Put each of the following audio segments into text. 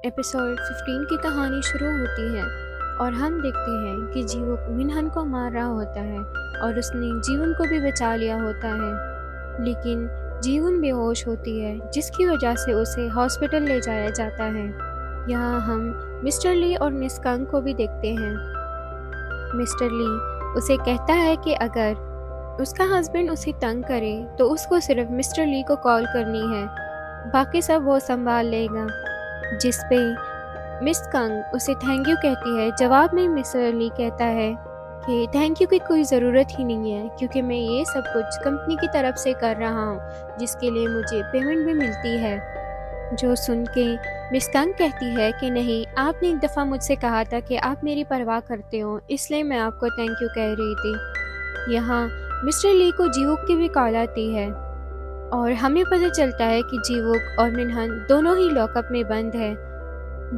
Episode 15 की कहानी शुरू होती है और हम देखते हैं कि जीवुक मिनहन को मार रहा होता है और उसने जीवन को भी बचा लिया होता है, लेकिन जीवन बेहोश होती है जिसकी वजह से उसे हॉस्पिटल ले जाया जाता है। यहाँ हम मिस्टर ली और मिस कंग को भी देखते हैं। मिस्टर ली उसे कहता है कि अगर उसका हस्बैंड उसे तंग करे तो उसको सिर्फ मिस्टर ली को कॉल करनी है, बाकी सब वो संभाल लेगा। जिस पे मिस कंग उसे थैंक यू कहती है। जवाब में मिस्टर ली कहता है कि थैंक यू की कोई ज़रूरत ही नहीं है क्योंकि मैं ये सब कुछ कंपनी की तरफ से कर रहा हूँ जिसके लिए मुझे पेमेंट भी मिलती है। जो सुन के मिस कंग कहती है कि नहीं, आपने एक दफ़ा मुझसे कहा था कि आप मेरी परवाह करते हो, इसलिए मैं आपको थैंक यू कह रही थी। यहाँ मिस्टर ली को जीवुक की भी कॉल आती है और हमें पता चलता है कि जीवुक और मिनहन दोनों ही लॉकअप में बंद है।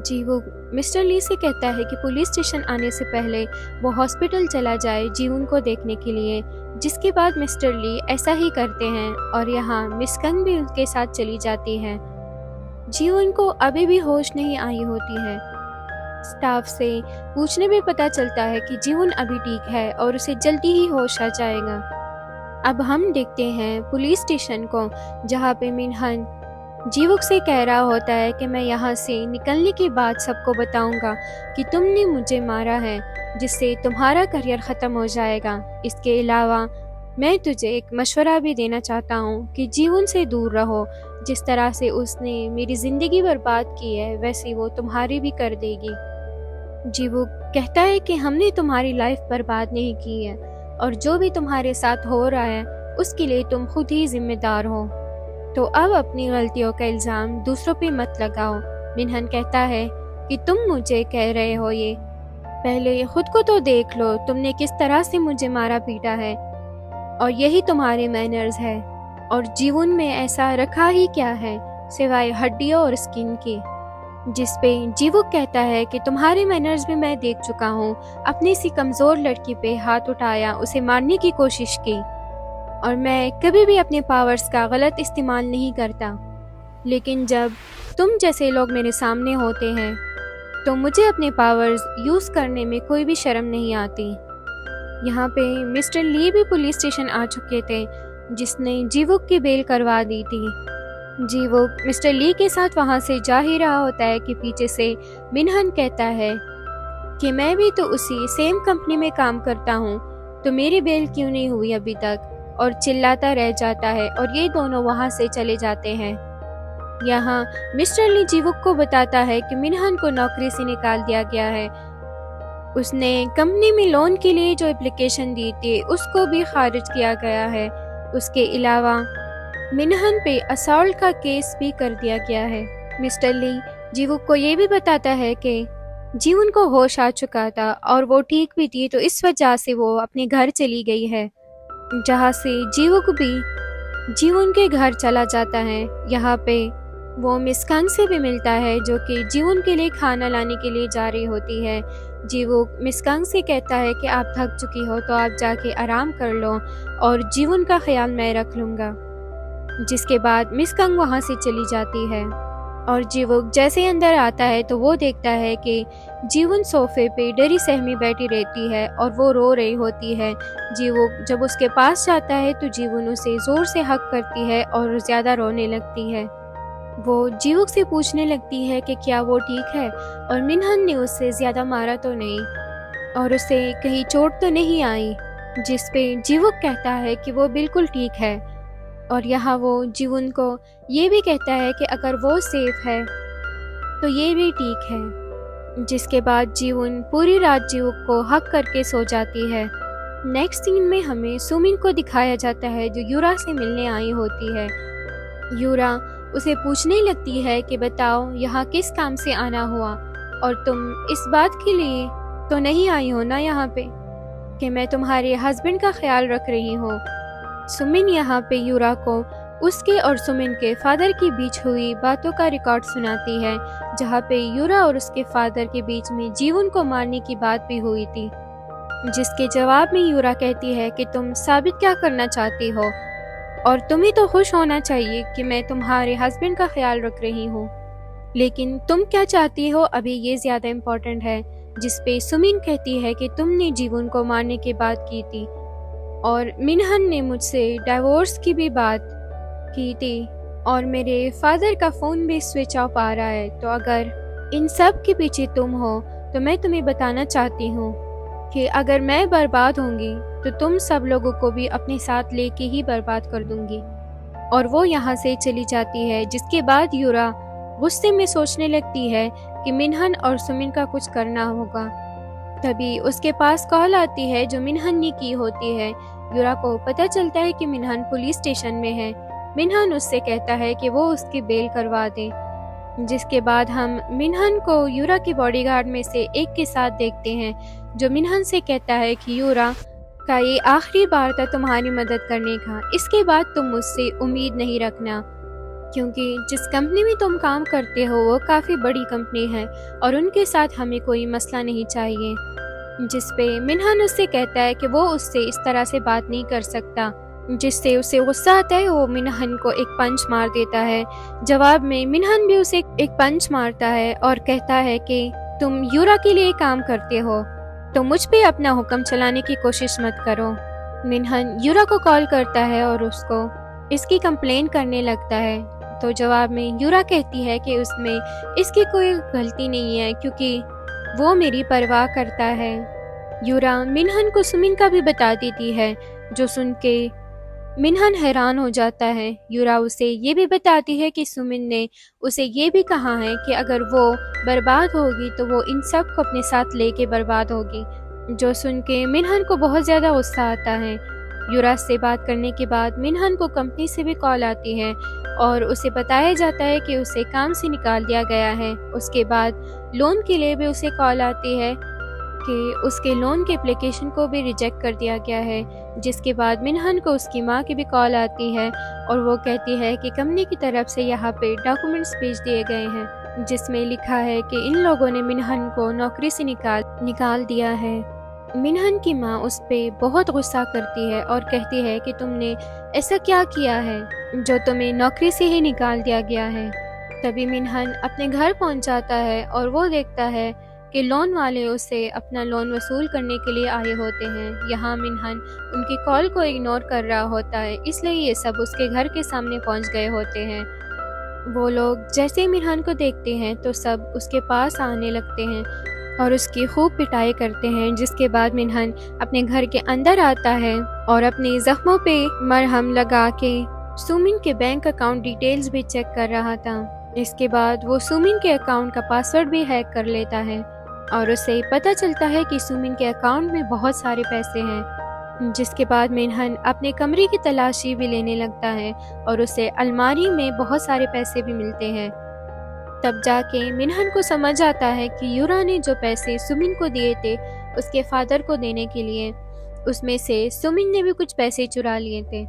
जीवुक मिस्टर ली से कहता है कि पुलिस स्टेशन आने से पहले वो हॉस्पिटल चला जाए जीवन को देखने के लिए, जिसके बाद मिस्टर ली ऐसा ही करते हैं और यहाँ मिस कंग भी उनके साथ चली जाती है। जीवन को अभी भी होश नहीं आई होती है। स्टाफ से पूछने में पता चलता है कि जीवन अभी ठीक है और उसे जल्दी ही होश आ जाएगा। अब हम देखते हैं पुलिस स्टेशन को, जहाँ पे मिनहन जीवुक से कह रहा होता है कि मैं यहाँ से निकलने के बाद सबको बताऊंगा कि तुमने मुझे मारा है, जिससे तुम्हारा करियर ख़त्म हो जाएगा। इसके अलावा मैं तुझे एक मशवरा भी देना चाहता हूँ कि जीवन से दूर रहो। जिस तरह से उसने मेरी ज़िंदगी बर्बाद की है वैसे वो तुम्हारी भी कर देगी। जीवुक कहता है कि हमने तुम्हारी लाइफ बर्बाद नहीं की है और जो भी तुम्हारे साथ हो रहा है उसके लिए तुम खुद ही जिम्मेदार हो, तो अब अपनी गलतियों का इल्ज़ाम दूसरों पे मत लगाओ। मिनहन कहता है कि तुम मुझे कह रहे हो ये, पहले खुद को तो देख लो, तुमने किस तरह से मुझे मारा पीटा है और यही तुम्हारे मैनर्स है। और जीवन में ऐसा रखा ही क्या है सिवाय हड्डियों और स्किन की। जिस पे जीवुक कहता है कि तुम्हारे मैनर्स भी मैं देख चुका हूँ। अपनी सी कमज़ोर लड़की पे हाथ उठाया, उसे मारने की कोशिश की, और मैं कभी भी अपने पावर्स का गलत इस्तेमाल नहीं करता, लेकिन जब तुम जैसे लोग मेरे सामने होते हैं तो मुझे अपने पावर्स यूज़ करने में कोई भी शर्म नहीं आती। यहाँ पे मिस्टर ली भी पुलिस स्टेशन आ चुके थे, जिसने जीवुक की बेल करवा दी थी। जीवुक मिस्टर ली के साथ वहाँ से जा ही रहा होता है कि पीछे से मिनहन कहता है कि मैं भी तो उसी सेम कंपनी में काम करता हूँ, तो मेरी बेल क्यों नहीं हुई अभी तक, और चिल्लाता रह जाता है और ये दोनों वहाँ से चले जाते हैं। यहाँ मिस्टर ली जीवुक को बताता है कि मिनहन को नौकरी से निकाल दिया गया है। उसने कंपनी में लोन के लिए जो एप्लीकेशन दी थी उसको भी खारिज किया गया है। उसके अलावा मिनहन पे असॉल्ट का केस भी कर दिया गया है। मिस्टर ली जीवुक को ये भी बताता है कि जीवन को होश आ चुका था और वो ठीक भी थी, तो इस वजह से वो अपने घर चली गई है, जहाँ से जीवुक भी जीवन के घर चला जाता है। यहाँ पे वो मिस कंग से भी मिलता है जो कि जीवन के लिए खाना लाने के लिए जा रही होती है। जीवुक मिस कंग से कहता है कि आप थक चुकी हो तो आप जाके आराम कर लो और जीवन का ख्याल मैं रख लूँगा। जिसके बाद मिस कंग वहाँ से चली जाती है और जीवुक जैसे अंदर आता है तो वो देखता है कि जीवन सोफे पे डरी सहमी बैठी रहती है और वो रो रही होती है। जीवुक जब उसके पास जाता है तो जीवन उसे ज़ोर से हक करती है और ज़्यादा रोने लगती है। वो जीवुक से पूछने लगती है कि क्या वो ठीक है और मिनहन ने उससे ज़्यादा मारा तो नहीं और उसे कहीं चोट तो नहीं आई। जिस पे जीवुक कहता है कि वो बिल्कुल ठीक है और यहाँ वो जीवन को ये भी कहता है कि अगर वो सेफ है तो ये भी ठीक है। जिसके बाद जीवन पूरी रात जीवुक को हक करके सो जाती है। नेक्स्ट सीन में हमें सुमिन को दिखाया जाता है जो यूरा से मिलने आई होती है। यूरा उसे पूछने लगती है कि बताओ यहाँ किस काम से आना हुआ और तुम इस बात के लिए तो नहीं आई हो ना यहाँ पे कि मैं तुम्हारे हस्बैंड का ख्याल रख रही हूँ। सुमिन यहाँ पे यूरा को उसके और सुमिन के फादर के बीच हुई बातों का रिकॉर्ड सुनाती है, जहाँ पे यूरा और उसके फादर के बीच में जीवन को मारने की बात भी हुई थी। जिसके जवाब में यूरा कहती है कि तुम साबित क्या करना चाहती हो और तुम्हें तो खुश होना चाहिए कि मैं तुम्हारे हस्बैंड का ख्याल रख रही हूँ। लेकिन तुम क्या चाहती हो अभी ये ज़्यादा इम्पोर्टेंट है। जिस पे सुमिन कहती है कि तुमने जीवन को मारने की बात की थी और मिनहन ने मुझसे डाइवोर्स की भी बात की थी और मेरे फादर का फ़ोन भी स्विच ऑफ आ रहा है। तो अगर इन सब के पीछे तुम हो तो मैं तुम्हें बताना चाहती हूँ कि अगर मैं बर्बाद होंगी तो तुम सब लोगों को भी अपने साथ लेके ही बर्बाद कर दूंगी। और वो यहाँ से चली जाती है, जिसके बाद यूरा गुस्से में सोचने लगती है कि मिनहन और सुमिन का कुछ करना होगा। तभी उसके पास कॉल आती है जो मिनहन ने की होती है। यूरा को पता चलता है कि मिनहन पुलिस स्टेशन में है। मिनहन उससे कहता है कि वो उसकी बेल करवा दे, जिसके बाद हम मिनहन को यूरा के बॉडीगार्ड में से एक के साथ देखते हैं जो मिनहन से कहता है कि यूरा का ये आखिरी बार था तुम्हारी मदद करने का, इसके बाद तुम मुझसे उम्मीद नहीं रखना, क्योंकि जिस कंपनी में तुम काम करते हो वो काफ़ी बड़ी कंपनी है और उनके साथ हमें कोई मसला नहीं चाहिए। जिस पे मिनहन उससे कहता है कि वो उससे इस तरह से बात नहीं कर सकता, जिससे उसे गुस्सा आता है। वो मिनहन को एक पंच मार देता है। जवाब में मिनहन भी उसे एक पंच मारता है और कहता है कि तुम यूरा के लिए काम करते हो तो मुझ पे अपना हुक्म चलाने की कोशिश मत करो। मिनहन यूरा को कॉल करता है और उसको इसकी कंप्लेन करने लगता है। तो जवाब में यूरा कहती है कि उसमें इसकी कोई गलती नहीं है क्योंकि वो मेरी परवाह करता है। यूरा मिनहन को सुमिन का भी बता देती है, जो सुन के मिनहन हैरान हो जाता है। यूरा उसे ये भी बताती है कि सुमिन ने उसे ये भी कहा है कि अगर वो बर्बाद होगी तो वो इन सब को अपने साथ लेके बर्बाद होगी, जो सुन के मिनहन को बहुत ज़्यादा गुस्सा आता है। यूरा से बात करने के बाद मिनहन को कंपनी से भी कॉल आती है और उसे बताया जाता है कि उसे काम से निकाल दिया गया है। उसके बाद लोन के लिए भी उसे कॉल आती है कि उसके लोन के एप्लीकेशन को भी रिजेक्ट कर दिया गया है। जिसके बाद मिनहन को उसकी माँ की भी कॉल आती है और वो कहती है कि कंपनी की तरफ से यहाँ पे डॉक्यूमेंट्स भेज दिए गए हैं जिसमें लिखा है कि इन लोगों ने मिनहन को नौकरी से निकाल दिया है। मिनहन की माँ उस पर बहुत गुस्सा करती है और कहती है कि तुमने ऐसा क्या किया है जो तुम्हें नौकरी से ही निकाल दिया गया है। तभी मिनहन अपने घर पहुंच जाता है और वो देखता है कि लोन वाले उसे अपना लोन वसूल करने के लिए आए होते हैं। यहाँ मिनहन उनकी कॉल को इग्नोर कर रहा होता है, इसलिए ये सब उसके घर के सामने पहुंच गए होते हैं। वो लोग जैसे ही मिनहन को देखते हैं तो सब उसके पास आने लगते हैं और उसकी खूब पिटाई करते हैं। जिसके बाद मिनहन अपने घर के अंदर आता है और अपने जख्मों पे मरहम लगा के सुमिन के बैंक अकाउंट डिटेल्स भी चेक कर रहा था। इसके बाद वो सुमिन के अकाउंट का पासवर्ड भी हैक कर लेता है और उसे पता चलता है कि सुमिन के अकाउंट में बहुत सारे पैसे हैं। जिसके बाद मिनहन अपने कमरे की तलाशी भी लेने लगता है और उसे अलमारी में बहुत सारे पैसे भी मिलते हैं। तब जाके मिनहन को समझ आता है कि यूरा ने जो पैसे सुमिन को दिए थे उसके फादर को देने के लिए, उसमें से सुमिन ने भी कुछ पैसे चुरा लिए थे।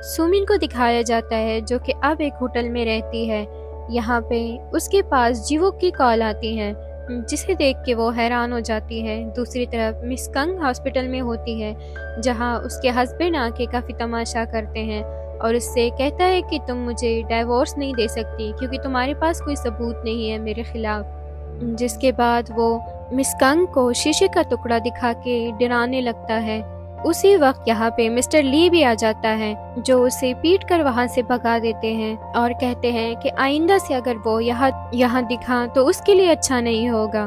सुमिन को दिखाया जाता है जो कि अब एक होटल में रहती है। यहाँ पे उसके पास जीवो की कॉल आती है, जिसे देख के वो हैरान हो जाती है। दूसरी तरफ मिस कंग हॉस्पिटल में होती है, जहाँ उसके हस्बैंड आके काफ़ी तमाशा करते हैं और उससे कहता है कि तुम मुझे डाइवोर्स नहीं दे सकती क्योंकि तुम्हारे पास कोई सबूत नहीं है मेरे खिलाफ। जिसके बाद वो मिस कंग को शीशे का टुकड़ा दिखा के डराने लगता है। उसी वक्त यहाँ पे मिस्टर ली भी आ जाता है, जो उसे पीट कर वहाँ से भगा देते हैं और कहते हैं कि आइंदा से अगर वो यहाँ दिखा तो उसके लिए अच्छा नहीं होगा,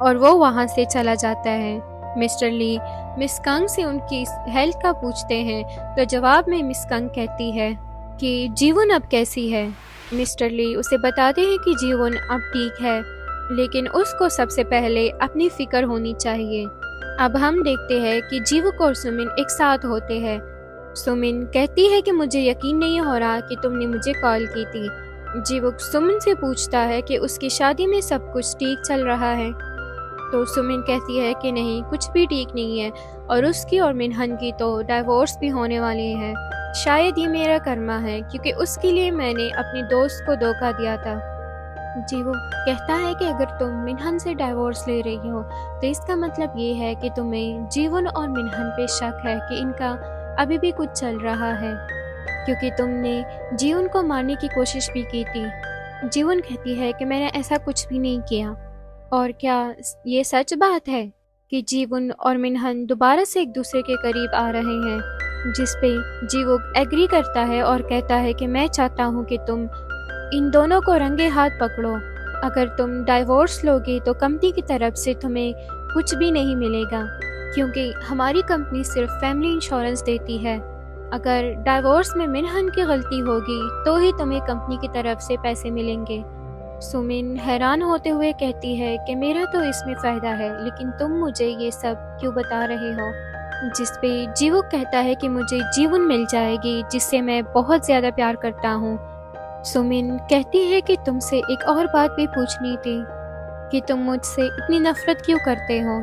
और वो वहाँ से चला जाता है। मिस्टर ली मिस कंग से उनकी हेल्थ का पूछते हैं तो जवाब में मिस कंग कहती है कि जीवन अब कैसी है। मिस्टर ली उसे बताते हैं कि जीवन अब ठीक है, लेकिन उसको सबसे पहले अपनी फिक्र होनी चाहिए। अब हम देखते हैं कि जीवुक और सुमिन एक साथ होते हैं। सुमिन कहती है कि मुझे यकीन नहीं हो रहा कि तुमने मुझे कॉल की थी। जीवुक सुमिन से पूछता है कि उसकी शादी में सब कुछ ठीक चल रहा है, तो सुमिन कहती है कि नहीं, कुछ भी ठीक नहीं है और उसकी और मिनहन की तो डाइवोर्स भी होने वाली है। शायद ये मेरा कर्मा है क्योंकि उसके लिए मैंने अपने दोस्त को धोखा दिया था। जीवो कहता है कि अगर तुम मिनहन से डाइवोर्स ले रही हो तो इसका मतलब ये है कि तुम्हें जीवन और मिनहन पे शक है कि इनका अभी भी कुछ चल रहा है, क्योंकि तुमने जीवन को मारने की कोशिश भी की थी। जीवन कहती है कि मैंने ऐसा कुछ भी नहीं किया। और क्या ये सच बात है कि जीवन और मिनहन दोबारा से एक दूसरे के करीब आ रहे हैं, जिस पे जीवुक एग्री करता है और कहता है कि मैं चाहता हूँ कि तुम इन दोनों को रंगे हाथ पकड़ो। अगर तुम डाइवोर्स लोगे तो कंपनी की तरफ से तुम्हें कुछ भी नहीं मिलेगा, क्योंकि हमारी कंपनी सिर्फ फैमिली इंश्योरेंस देती है। अगर डाइवोर्स में मिनहन की गलती होगी तो ही तुम्हें कंपनी की तरफ से पैसे मिलेंगे। सुमिन हैरान होते हुए कहती है कि मेरा तो इसमें फ़ायदा है, लेकिन तुम मुझे ये सब क्यों बता रहे हो? जिस पे जीवुक कहता है कि मुझे जीवन मिल जाएगी जिससे मैं बहुत ज़्यादा प्यार करता हूँ। सुमिन कहती है कि तुमसे एक और बात भी पूछनी थी कि तुम मुझसे इतनी नफ़रत क्यों करते हो?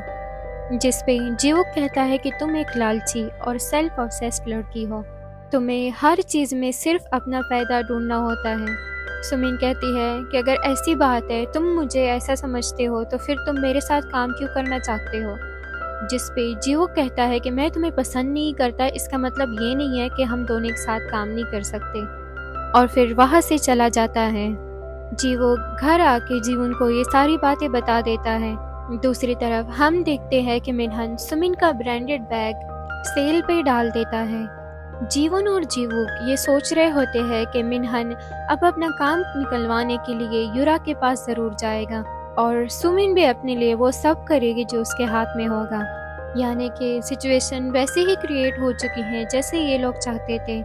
जिस पे जीवुक कहता है कि तुम एक लालची और सेल्फ ऑब्सेस्ड लड़की हो, तुम्हें हर चीज़ में सिर्फ अपना फ़ायदा ढूंढना होता है। सुमिन कहती है कि अगर ऐसी बात है, तुम मुझे ऐसा समझते हो, तो फिर तुम मेरे साथ काम क्यों करना चाहते हो? जिस पे जीवुक कहता है कि मैं तुम्हें पसंद नहीं करता, इसका मतलब ये नहीं है कि हम दोनों एक साथ काम नहीं कर सकते। और फिर वहाँ से चला जाता है। जीवुक घर आके जीवन को ये सारी बातें बता देता है। दूसरी तरफ हम देखते हैं कि मिनहन सुमिन का ब्रांडेड बैग सेल पे डाल देता है। जीवन और जीवुक ये सोच रहे होते हैं कि मिनहन अब अपना काम निकलवाने के लिए युरा के पास ज़रूर जाएगा और सुमिन भी अपने लिए वो सब करेगी जो उसके हाथ में होगा। यानी कि सिचुएशन वैसे ही क्रिएट हो चुकी है जैसे ये लोग चाहते थे।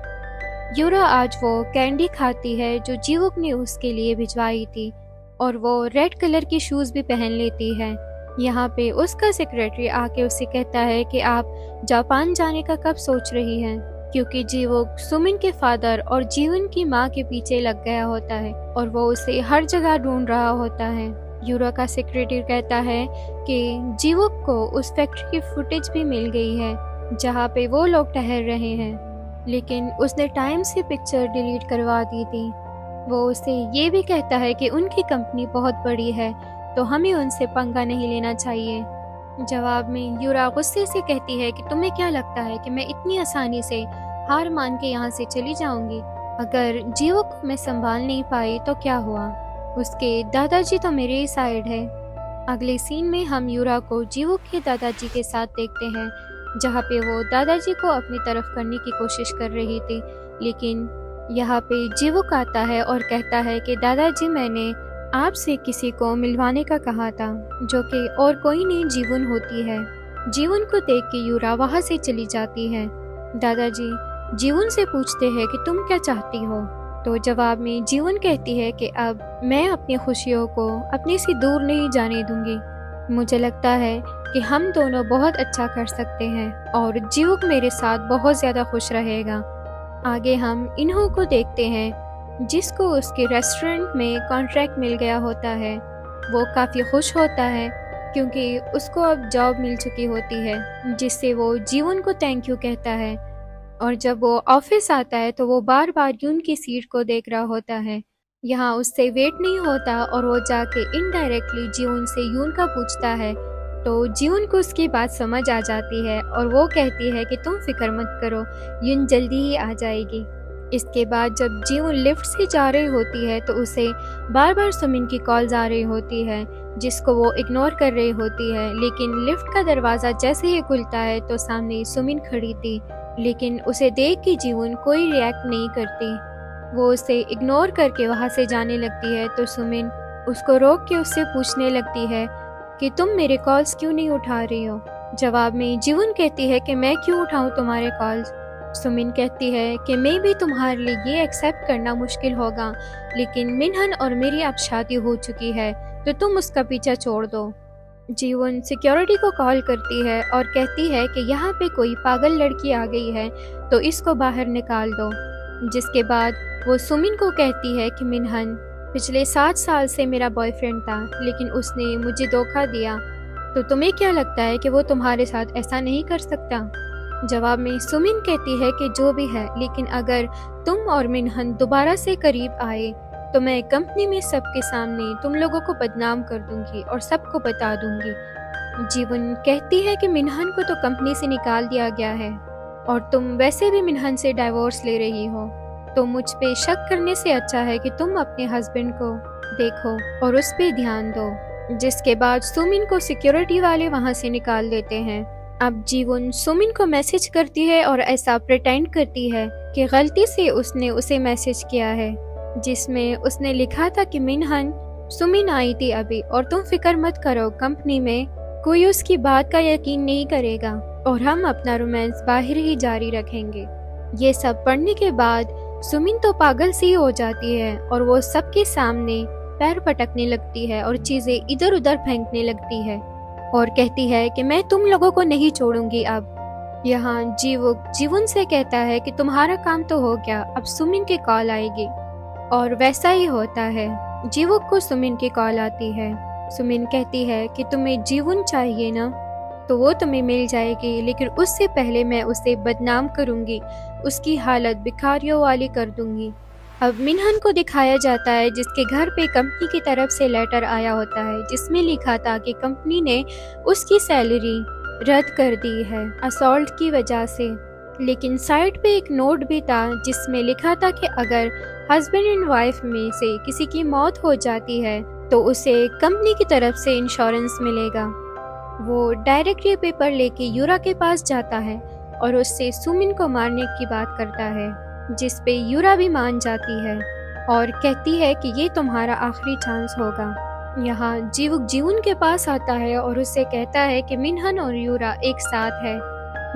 युरा आज वो कैंडी खाती है जो जीवुक ने उसके लिए भिजवाई थी, और वो रेड कलर की शूज़ भी पहन लेती है। यहाँ पे उसका सेक्रेटरी आके उसे कहता है कि आप जापान जाने का कब सोच रही हैं, क्योंकि जीवुक सुमिन के फादर और जीवन की माँ के पीछे लग गया होता है और वो उसे हर जगह ढूंढ रहा होता है। युरा का सेक्रेटरी कहता है कि जीवुक को उस फैक्ट्री की फुटेज भी मिल गई है जहाँ पे वो लोग ठहर रहे हैं, लेकिन उसने टाइम से पिक्चर डिलीट करवा दी थी। वो उसे ये भी कहता है कि उनकी कंपनी बहुत बड़ी है तो हमें उनसे पंगा नहीं लेना चाहिए। जवाब में युरा गुस्से से कहती है कि तुम्हें क्या लगता है कि मैं इतनी आसानी से हार मान के यहाँ से चली जाऊंगी? अगर जीवुक को मैं संभाल नहीं पाई तो क्या हुआ? उसके दादाजी तो मेरे ही साइड है। अगले सीन में हम युरा को जीवुक के दादाजी के साथ देखते हैं, जहाँ पे वो दादाजी को अपनी तरफ करने की कोशिश कर रही थी, लेकिन यहाँ पे जीवुक आता है और कहता है कि दादाजी, मैंने आपसे किसी को मिलवाने का कहा था, जो कि और कोई नहीं जीवन होती है। जीवन को देख के युरा वहाँ से चली जाती है। दादाजी जीवन से पूछते हैं कि तुम क्या चाहती हो? तो जवाब में जीवन कहती है कि अब मैं अपनी खुशियों को अपने से दूर नहीं जाने दूंगी। मुझे लगता है कि हम दोनों बहुत अच्छा कर सकते हैं और जीवुक मेरे साथ बहुत ज़्यादा खुश रहेगा। आगे हम इन्हों को देखते हैं, जिसको उसके रेस्टोरेंट में कॉन्ट्रैक्ट मिल गया होता है। वो काफ़ी खुश होता है क्योंकि उसको अब जॉब मिल चुकी होती है, जिससे वो जीवन को थैंक यू कहता है। और जब वो ऑफिस आता है तो वो बार बार यून की सीट को देख रहा होता है। यहाँ उससे वेट नहीं होता और वो जाके इनडायरेक्टली जीवन से यून का पूछता है, तो जीवन को उसकी बात समझ आ जाती है और वो कहती है कि तुम फिक्र मत करो, यून जल्दी ही आ जाएगी। इसके बाद जब जीवन लिफ्ट से जा रही होती है तो उसे बार बार सुमिन की कॉल्स आ रही होती है, जिसको वो इग्नोर कर रही होती है। लेकिन लिफ्ट का दरवाज़ा जैसे ही खुलता है तो सामने सुमिन खड़ी थी, लेकिन उसे देख के जीवन कोई रिएक्ट नहीं करती। वो उसे इग्नोर करके वहाँ से जाने लगती है तो सुमिन उसको रोक के उससे पूछने लगती है कि तुम मेरे कॉल्स क्यों नहीं उठा रही हो? जवाब में जीवन कहती है कि मैं क्यों उठाऊं तुम्हारे कॉल्स? सुमिन कहती है कि मैं भी तुम्हारे लिए ये एक्सेप्ट करना मुश्किल होगा, लेकिन मिनहन और मेरी अब शादी हो चुकी है तो तुम उसका पीछा छोड़ दो। जीवन सिक्योरिटी को कॉल करती है और कहती है कि यहाँ पे कोई पागल लड़की आ गई है तो इसको बाहर निकाल दो। जिसके बाद वो सुमिन को कहती है कि मिनहन पिछले 7 साल से मेरा बॉयफ्रेंड था, लेकिन उसने मुझे धोखा दिया, तो तुम्हें क्या लगता है कि वो तुम्हारे साथ ऐसा नहीं कर सकता? जवाब में सुमिन कहती है कि जो भी है, लेकिन अगर तुम और मिनहन दोबारा से करीब आए तो मैं कंपनी में सबके सामने तुम लोगों को बदनाम कर दूंगी और सबको बता दूंगी। जीवन कहती है कि मिनहन को तो कंपनी से निकाल दिया गया है और तुम वैसे भी मिनहन से डाइवोर्स ले रही हो। तो मुझ पे शक करने से अच्छा है कि तुम अपने हस्बैंड को देखो और उस पे ध्यान दो। जिसके बाद सुमिन को सिक्योरिटी वाले वहाँ से निकाल देते हैं। अब जीवन सुमिन को मैसेज करती है और ऐसा प्रिटेंड करती है कि गलती से उसने उसे मैसेज किया है, जिसमें उसने लिखा था कि मिनहन, सुमिन आई थी अभी और तुम फिक्र मत करो, कंपनी में कोई उसकी बात का यकीन नहीं करेगा और हम अपना रोमांस बाहर ही जारी रखेंगे। ये सब पढ़ने के बाद सुमिन तो पागल सी हो जाती है और वो सबके सामने पैर पटकने लगती है और चीजें इधर उधर फेंकने लगती है और कहती है कि मैं तुम लोगों को नहीं छोड़ूंगी। अब यहाँ जीवुक जीवन से कहता है कि तुम्हारा काम तो हो गया, अब सुमिन की कॉल आएगी। और वैसा ही होता है। जीवुक को सुमिन की कॉल आती है। सुमिन कहती है कि तुम्हें जीवन चाहिए ना, तो वो तुम्हें मिल जाएगी, लेकिन उससे पहले मैं उसे बदनाम करूंगी, उसकी हालत भिखारियों वाली कर दूंगी। अब मिनहन को दिखाया जाता है जिसके घर पे कंपनी की तरफ से लेटर आया होता है जिसमें लिखा था कि कंपनी ने उसकी सैलरी रद्द कर दी है असॉल्ट की वजह से। लेकिन साइड पे एक नोट भी था जिसमें लिखा था कि अगर हस्बैंड एंड वाइफ में से किसी की मौत हो जाती है तो उसे कंपनी की तरफ से इंश्योरेंस मिलेगा। वो डायरेक्ट ये पेपर लेके यूरा के पास जाता है और उससे सुमिन को मारने की बात करता है, जिस पे यूरा भी मान जाती है और कहती है कि ये तुम्हारा आखिरी चांस होगा। यहाँ जीवुक जीवन के पास आता है और उससे कहता है कि मिनहन और यूरा एक साथ है।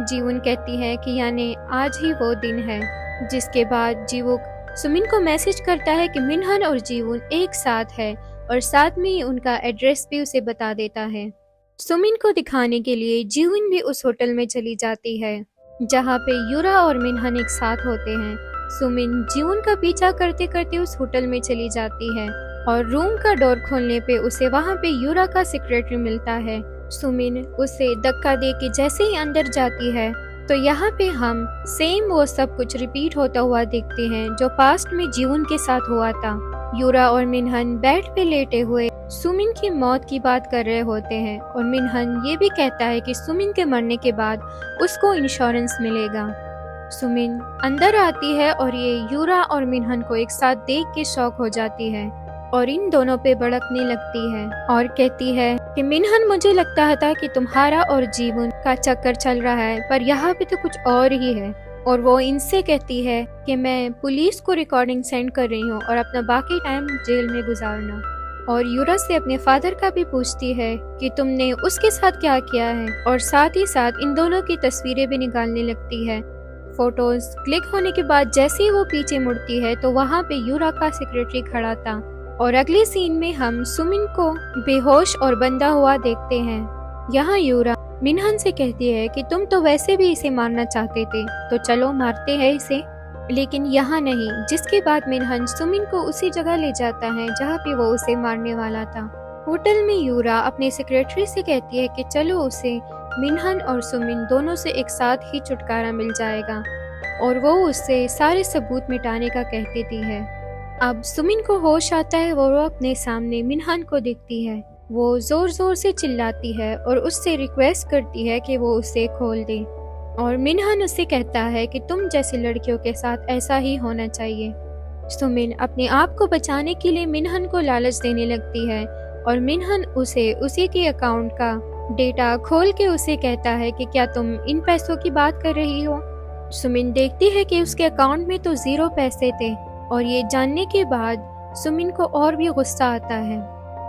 जीवन कहती है कि यानी आज ही वो दिन है। जिसके बाद जीवुक सुमिन को मैसेज करता है कि मिनहन और जीवन एक साथ है और साथ में ही उनका एड्रेस भी उसे बता देता है। सुमिन को दिखाने के लिए जीवन भी उस होटल में चली जाती है जहाँ पे यूरा और मिनहन एक साथ होते हैं। सुमिन जीवन का पीछा करते करते उस होटल में चली जाती है और रूम का डोर खोलने पे उसे वहाँ पे यूरा का सेक्रेटरी मिलता है। सुमिन उसे धक्का दे के जैसे ही अंदर जाती है तो यहाँ पे हम सेम वो सब कुछ रिपीट होता हुआ देखते हैं जो पास्ट में जीवन के साथ हुआ था। यूरा और मिनहन बेड पे लेटे हुए सुमिन की मौत की बात कर रहे होते हैं और मिनहन ये भी कहता है कि सुमिन के मरने के बाद उसको इंश्योरेंस मिलेगा। सुमिन अंदर आती है और ये यूरा और मिनहन को एक साथ देख के शॉक हो जाती है और इन दोनों पे भड़कने लगती है और कहती है कि मिनहन, मुझे लगता था कि तुम्हारा और जीवन का चक्कर चल रहा है पर यहाँ पे तो कुछ और ही है। और वो इनसे कहती है कि मैं पुलिस को रिकॉर्डिंग सेंड कर रही हूँ और अपना बाकी टाइम जेल में गुजारना। और यूरा से अपने फादर का भी पूछती है कि तुमने उसके साथ क्या किया है और साथ ही साथ इन दोनों की तस्वीरें भी निकालने लगती है। फोटोज क्लिक होने के बाद जैसे ही वो पीछे मुड़ती है तो वहाँ पे यूरा का सेक्रेटरी खड़ा था और अगले सीन में हम सुमिन को बेहोश और बंधा हुआ देखते हैं। यहाँ यूरा मिनहन से कहती है कि तुम तो वैसे भी इसे मारना चाहते थे तो चलो मारते हैं इसे, लेकिन यहाँ नहीं। जिसके बाद मिनहन सुमिन को उसी जगह ले जाता है जहाँ पे वो उसे मारने वाला था। होटल में यूरा अपने सेक्रेटरी से कहती है कि चलो उसे मिनहन और सुमिन दोनों से एक साथ ही छुटकारा मिल जाएगा और वो उससे सारे सबूत मिटाने का कह देती है। अब सुमिन को होश आता है, वो अपने सामने मिनहन को देखती है। वो जोर जोर से चिल्लाती है और उससे रिक्वेस्ट करती है कि वो उसे खोल दे और मिनहन उससे कहता है कि तुम जैसी लड़कियों के साथ ऐसा ही होना चाहिए। सुमिन अपने आप को बचाने के लिए मिनहन को लालच देने लगती है और मिनहन उसे उसी के अकाउंट का डेटा खोल के उसे कहता है कि क्या तुम इन पैसों की बात कर रही हो। सुमिन देखती है कि उसके अकाउंट में तो 0 पैसे थे और ये जानने के बाद सुमिन को और भी गुस्सा आता है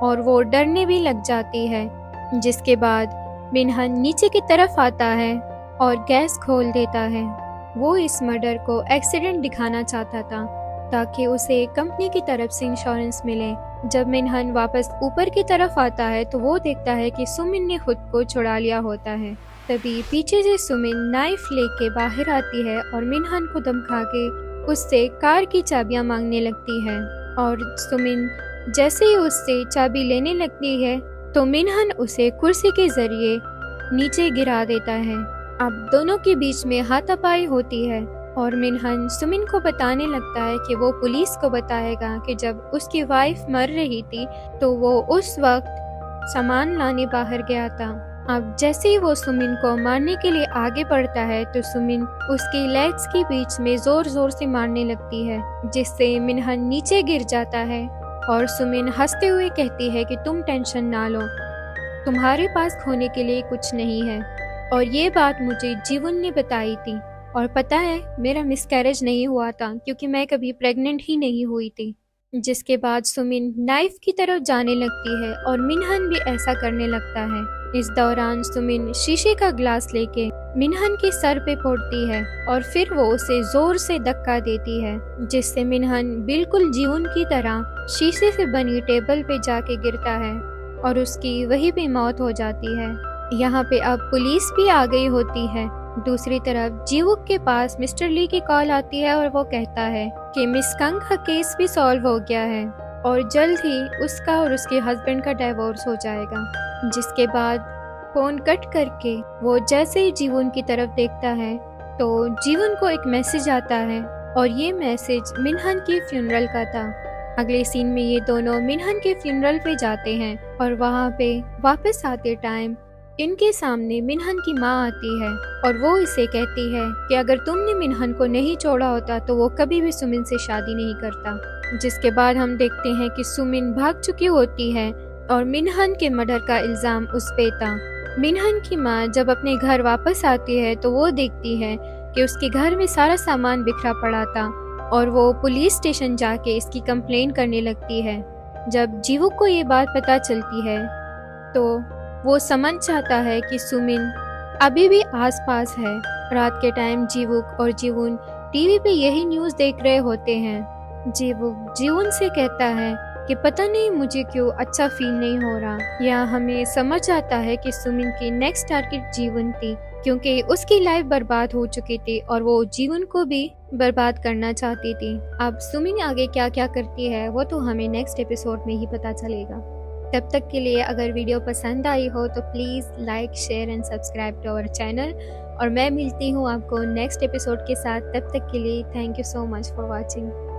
और वो डरने भी लग जाती है। जिसके बाद मिनहन नीचे की तरफ आता है और गैस खोल देता है। वो इस मर्डर को एक्सीडेंट दिखाना चाहता था ताकि उसे कंपनी की तरफ से इंश्योरेंस मिले। जब मिनहन वापस ऊपर की तरफ आता है तो वो देखता है कि सुमिन ने खुद को छुड़ा लिया होता है। तभी पीछे से सुमिन नाइफ लेके बाहर आती है और मिनहन को धमका के उससे कार की चाबियां मांगने लगती है और सुमिन जैसे ही उससे चाबी लेने लगती है तो मिनहन उसे कुर्सी के जरिए नीचे गिरा देता है। अब दोनों के बीच में हाथापाई होती है और मिनहन सुमिन को बताने लगता है कि वो पुलिस को बताएगा कि जब उसकी वाइफ मर रही थी तो वो उस वक्त सामान लाने बाहर गया था अब जैसे ही वो सुमिन को मारने के लिए आगे बढ़ता है तो सुमिन उसकी लेग्स के बीच में जोर जोर से मारने लगती है, जिससे मिनहन नीचे गिर जाता है और सुमिन हंसते हुए कहती है कि तुम टेंशन ना लो, तुम्हारे पास खोने के लिए कुछ नहीं है। और ये बात मुझे जीवन ने बताई थी, और पता है मेरा मिसकैरेज नहीं हुआ था क्योंकि मैं कभी प्रेग्नेंट ही नहीं हुई थी। जिसके बाद सुमिन नाइफ की तरफ जाने लगती है और मिनहन भी ऐसा करने लगता है। इस दौरान सुमिन शीशे का ग्लास लेके मिनहन के सर पे फोड़ती है और फिर वो उसे जोर से धक्का देती है, जिससे मिनहन बिल्कुल जीवन की तरह शीशे से बनी टेबल पे जाके गिरता है और उसकी वहीं पे मौत हो जाती है। यहाँ पे अब पुलिस भी आ गई होती है। दूसरी तरफ जीवुक के पास मिस्टर ली की कॉल आती है और वो कहता है कि मिस कंग का केस भी सॉल्व हो गया है और जल्द ही उसका और उसके हस्बैंड का डिवोर्स हो जाएगा। जिसके बाद फोन कट करके वो जैसे ही जीवन की तरफ देखता है तो जीवन को एक मैसेज आता है और ये मैसेज मिनहन की फ्यूनरल का था। अगले सीन में ये दोनों मिनहन के फ्यूनरल पे जाते हैं और वहाँ पे वापस आते टाइम इनके सामने मिनहन की माँ आती है और वो इसे कहती है कि अगर तुमने मिनहन को नहीं छोड़ा होता तो वो कभी भी सुमिन से शादी नहीं करता। जिसके बाद हम देखते हैं कि सुमिन भाग चुकी होती है और मिनहन के मर्डर का इल्जाम उस पे था। मिनहन की माँ जब अपने घर वापस आती है तो वो देखती है कि उसके घर में सारा सामान बिखरा पड़ा था और वो पुलिस स्टेशन जाके इसकी कंप्लेन करने लगती है। जब जीवुक को ये बात पता चलती है तो वो समझ जाता है कि सुमिन अभी भी आसपास है। रात के टाइम जीवुक और जीवुन टीवी पे यही न्यूज़ देख रहे होते हैं। जीवुक जीवुन से कहता है कि पता नहीं मुझे क्यों अच्छा फील नहीं हो रहा। यहाँ हमें समझ आता है कि सुमिन की नेक्स्ट टारगेट जीवन थी, क्योंकि उसकी लाइफ बर्बाद हो चुकी थी और वो जीवन को भी बर्बाद करना चाहती थी। अब सुमिन आगे क्या क्या करती है वो तो हमें नेक्स्ट एपिसोड में ही पता चलेगा। तब तक के लिए अगर वीडियो पसंद आई हो तो please like share and subscribe to our channel, और मैं मिलती हूँ आपको नेक्स्ट एपिसोड के साथ। तब तक के लिए thank you so much for watching.